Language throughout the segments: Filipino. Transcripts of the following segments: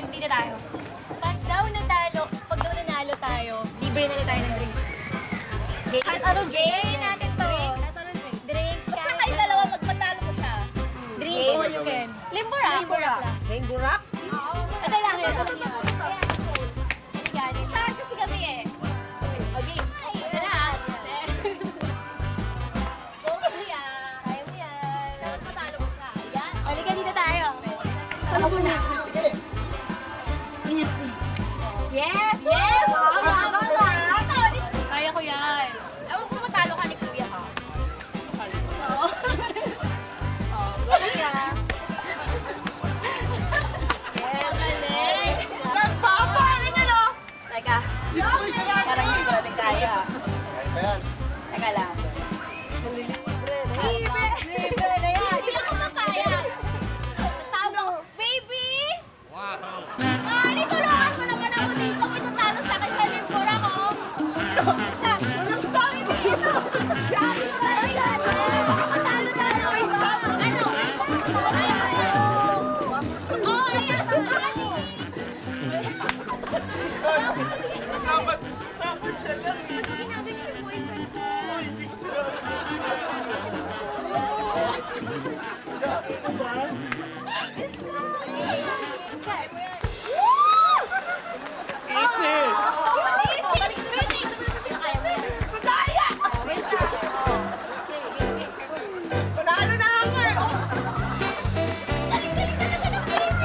hindi na tayo. Pag daw nanalo tayo, libre na lang tayo ng drinks. Kahit anong drink. Game natin to. Kahit anong drink. Drinks, Basta kahit kayo dalawa, magpatalo mo siya. Drink, Game. all you can. Limbura. Limbura. Rainbow Rock? Ito lang yun. Ito lang yun. Galing. Start kasi kami eh. Okay. Ito na. Go, kuya. Kaya mo yan. Dapat matalo mo siya. Ayan. Halika dito tayo. Talo mo na. Easy. Yes! Yes! Kaya ko yan. Ewan ko matalo ka ni kuya ha. Oo. Go, kuya. Yes, galing. Nagpapaling ano? Teka. Parang hindi ko natin kaya. Kaya ba yan? Teka lang. Libre! Libre na yan! Hindi ako mapayag. Tama ko, baby! Mari, tulungan mo naman ako dito. May tatalo sa akin sa limbura ko. Walang sabi mo ito. Sabi ko na yan. Matalo na ako. Ano? Oh, ayan. Ano? Kasama siya lang eh. Pagiging natin yung boyfriend ko. Oh, hindi ko sila. Ano ba? Kaya mo yan. Easy! Easy! Winning! Kaya mo yan. Madaya! Wait lang. Okay, okay. Panalo na ako eh!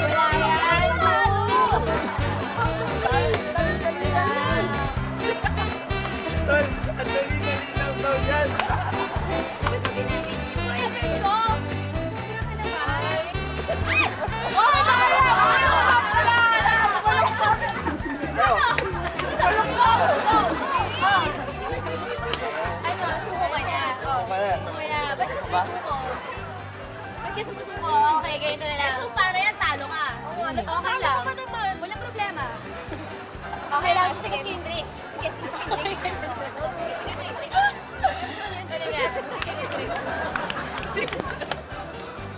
Wala yan! Tol, ang dali-dali lang daw yan. Boyfriend ko! Sobra ka naman. Oh, Daya! Ano, suko ka niya. Pala. Kuya, ba't ka sumusuko? Ba't ka sumusuko? Okay, ganito na lang. So, paano yan? Talo ka. Okay lang. Walang problema. Okay lang, sige, Kendrick. Sige, sige, sige. Sige, sige, sige. Talaga, sige, Kendrick.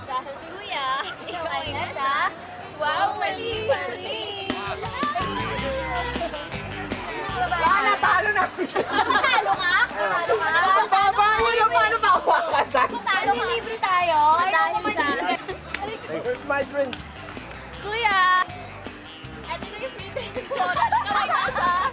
Dahil kuya, Ikaw ay nasa Wow Mali! Wala, natalo na! Matalo ka? Matalo ka? Paano ba hawakan tayo? Matalo ka? Libre tayo. Dahil sa... Here's my drinks. Kuya! Ito na yung free drinks mo. Kamay nasa